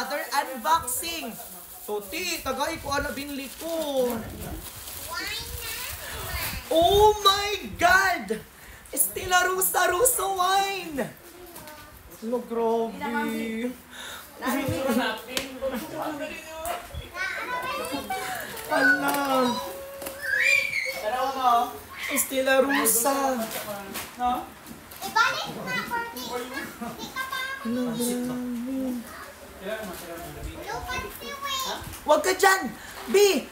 Another unboxing. Tuti, tagay ko ano binili ko. Oh my God! Stella Rosa wine! Hello, grabe. Hala. Stella Rosa. Ibalik na, Corky. Hindi ka pa. Hello, grabe. Lupan si Wayne. Huwag ka dyan! B!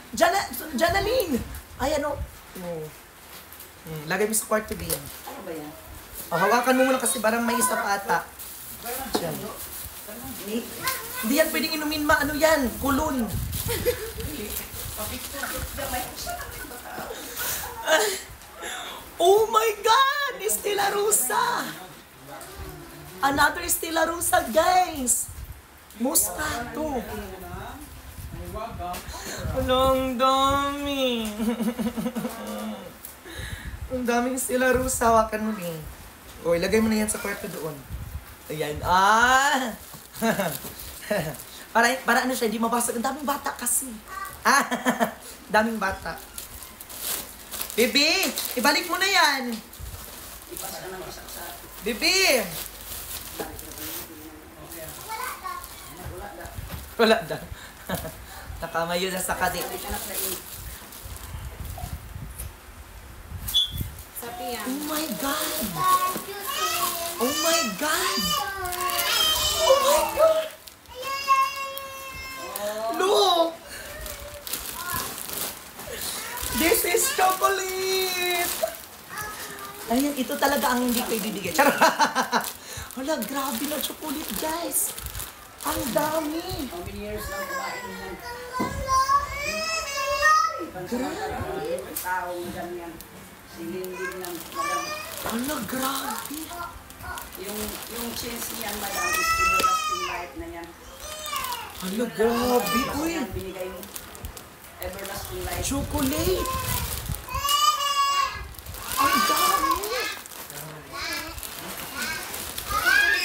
Janaline! Ay, ano? Oh. Lagay mo sa kwarto, B. Ano ba yan? Oh, hawakan mo muna kasi parang may isa pa ata. Diyan. Hindi yan pwedeng inumin ma. Ano yan? Kulon. Oh my God! Stella Rosa! Another Stella Rosa, guys! Moscato! Ang dami! Ang daming Stella Rosa. Hawakan mo din. O, ilagay mo na yan sa kwarto doon. Ayan. Ah! para ano siya, hindi mabasag. Ang daming bata kasi. Ah! Daming bata. Bebe! Ibalik mo na yan! Bebe! Wala da. Nakamayo na sa kadi. Oh my God! Oh my God! Oh my God! Look! This is chocolate! Ayan, ito talaga ang hindi ko ibibigay. Charot! Hala, grabe na chocolate, guys! Ang dami! How many years lang kumain yan? Tao na ganyan. Silindin ng madam. Hala, grabe! Yung cheese niyan, madam, is everlasting life na yan. Hala, grabe! Uy! Yan, binigay mo. Everlasting life. Chocolate! Ang dami!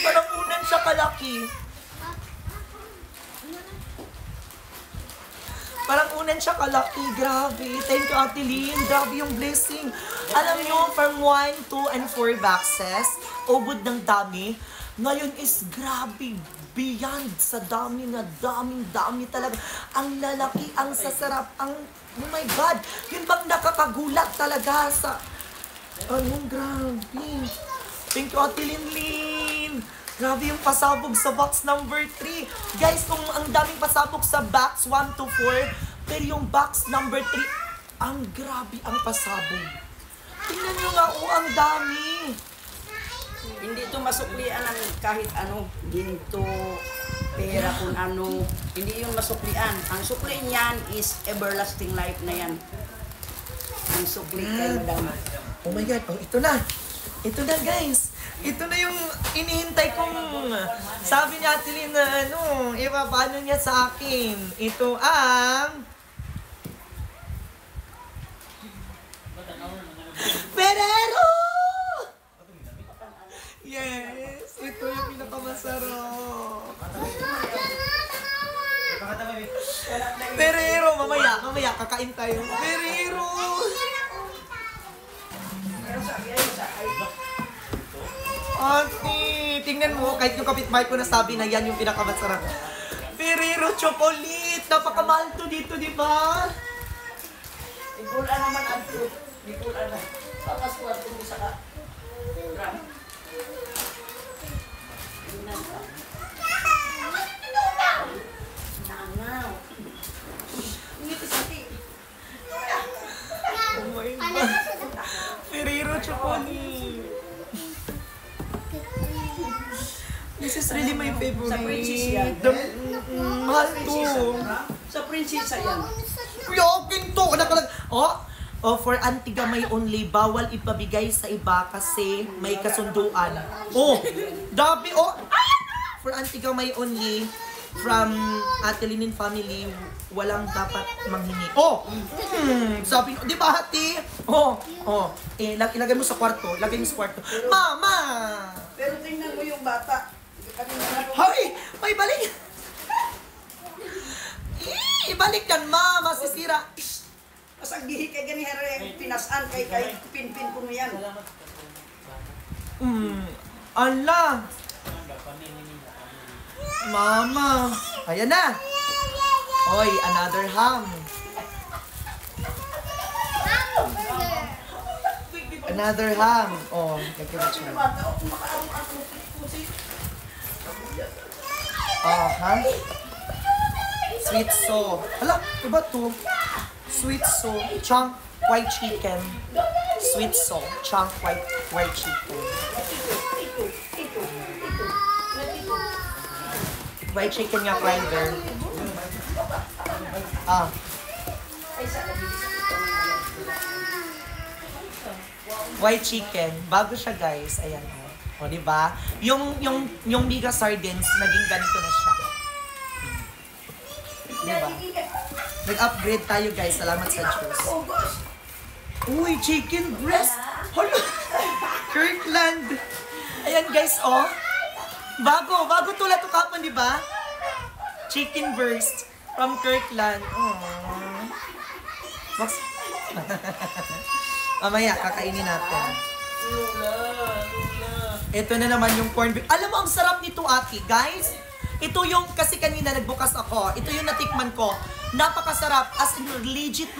Parang unan siya kalaki. Parang unan siya kalaki. Grabe. Thank you, Ate Lynn. Grabe yung blessing. Alam nyo, from 1, 2, and 4 boxes, ubod ng dami. Ngayon is grabe. Beyond sa dami na dami talaga. Ang lalaki, ang sasarap, ang... Oh my God! Yun bang nakakagulat talaga sa... Anong grabe. Thank you, Ate Lynn. Grabe yung pasabog sa box number 3. Guys, kung ang daming pasabog sa box 1 to 4, pero yung box number 3, ang grabe ang pasabog. Tingnan nyo nga, oh, ang dami. Hindi ito masuklian ng kahit ano, ginto, pera, kung ano. Hindi yun masuklian. Ang sukli niyan is everlasting life na yan. Ang sukli kay madam. Oh my God, oh, ito na. Ito na, guys. Ito na yung inihintay kong sabi ni Ate Lynn na ano, paano niya sa akin. Ito ang Ferrero! Yes! Ito yung pinakamasarap. Ferrero! Mamaya, kakain tayo. Ferrero! Ate, tingnan mo, kahit yung kapitbahay ko nasabi na yan yung pinakamasarap. Ferrero chocolate! Napakamahal to dito, di ba? Ipula naman ang fruit. Ipula na. Papaskuhan kung isa ka. Ram. Nangaw. Ngiti sa ti. Oh my God. Ferrero chocolate. This is really my favorite. Sa princess yan. Mahal to. Sa prinsesa yan. Kuya, akin to. Oh, for Antigua may only, bawal ipabigay sa iba kasi may kasunduan. Oh, dabi, oh. For Antigua may only, from Ate Lynn family, walang dapat manghingi. Oh, sabi, di ba Ate? Oh, ilagay mo sa kwarto, ilagay mo sa kwarto. Mama! Pero tingnan mo yung bata. Hoy! May balik! pinasan kay pinpin ko mo yan. Ala! Mama! Ayan na! Oy, another ham. Another ham. Oh, nagkita siya. Oh, ha? Sweet so. Hala, iba to. Sweet so. Chunk white chicken. Sweet so. Chunk white chicken. White chicken nga grinder. Ah. White chicken. Bago siya, guys. Ayan. O, diba? Yung mega sardines, naging ganito na siya. Diba? Nag-upgrade tayo, guys. Salamat sa Diyos. Uy, chicken breast. Hala. Kirkland. Ayan, guys, oh. Bago tulad to kapon, di ba? Chicken burst from Kirkland. Aww. Mamaya, kakainin natin. Ito na naman yung corned beef. Alam mo, ang sarap nito, ate, guys. Ito yung, kasi kanina nagbukas ako. Ito yung natikman ko. Napakasarap. As in, legit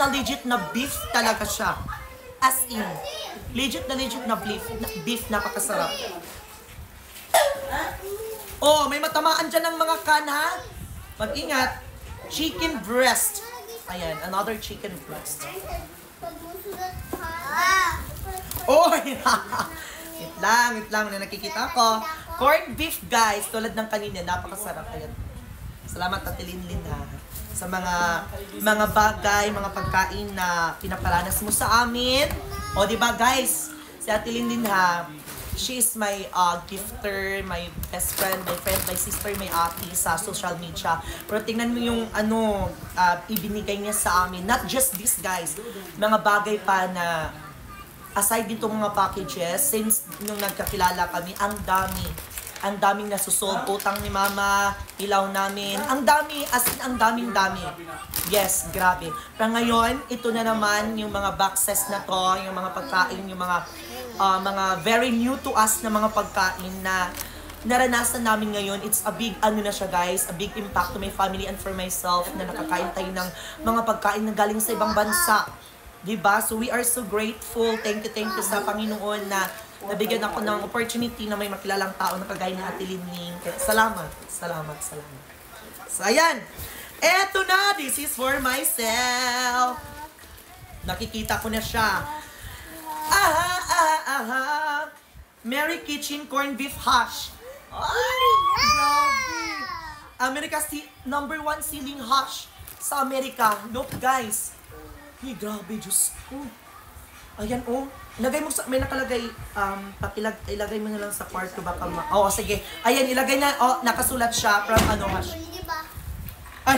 na beef talaga siya. As in, legit na beef. Napakasarap. Oh, may matamaan dyan ng mga kan, ha? Mag-ingat. Chicken breast. Ayan, another chicken breast. Oh, wait lang. Na nakikita ko. Corned beef, guys. Tulad ng kanina, napakasarap. Ayan. Salamat, Ate Linlin, ha? Sa mga bagay, mga pagkain na pinaparanas mo sa amin. O, di ba, guys? Si Ate Linlin, ha? She is my gifter, my best friend, my sister, my ate sa social media. Pero tingnan mo yung ibinigay niya sa amin. Not just this, guys. Mga bagay pa na aside dito mga packages, since nung nagkakilala kami, ang daming nasusolve. Utang ni Mama, ilaw namin. Ang dami, as in, ang daming. Yes, grabe. Pero ngayon, ito na naman yung mga boxes na to, yung mga pagkain, yung mga very new to us na mga pagkain na naranasan namin ngayon. It's a big, na siya, guys, a big impact to my family and for myself na nakakain tayo ng mga pagkain na galing sa ibang bansa. Diba? So we are so grateful. Thank you sa Panginoon na nabigyan ako ng opportunity na may makilalang tao na kagaya ni Ate Linling. Salamat. So ayan. Eto na. This is for myself. Nakikita ko na siya. Mary Kitchen corned beef hash. Ay, grabe. America's #1 selling hash sa Amerika. Look, guys. Ay, grabe, Diyos ko. Ayan, oh. Ilagay mo may nakalagay, ilagay mo na lang sa kwarto baka oh, sige. Ayan, ilagay na, oh, nakasulat siya from hash. Ay.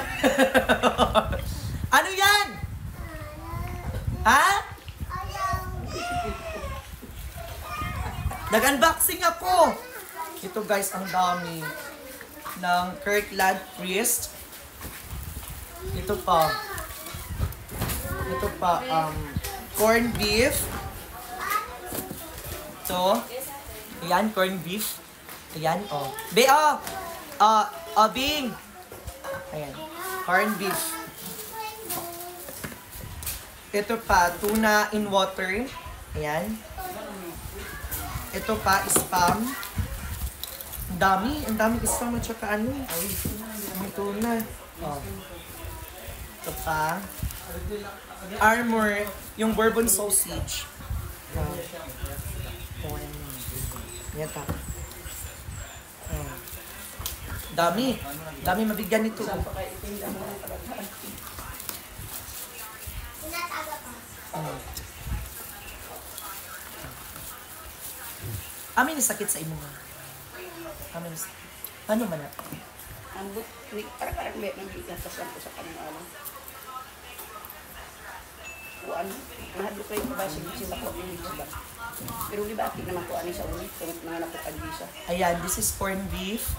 Ano yan? Ha? Nag-unboxing ako. Ito, guys, ang dami ng Kirkland Priest. Ito pa, corned beef. Ito. Ayan, corned beef. Ayan, oh. Bing. Ayan, corned beef. Ito pa, tuna in water. Ayan. Ito pa, spam. Ang dami spam at saka ano. Ang tuna. Oh. Ito pa. Armor, yung bourbon sausage. Yan pa. Dami mabigyan nito. Amin sakit sa imo nga. Amin sakit. Ano man na? Ang parang may nagigatasan ko sa kanila. Kuan, nahadlo kayo ba sila ko ng Pero di ba naman ko ani sa ulit kung mga napukad visa. Ayan, this is corned beef.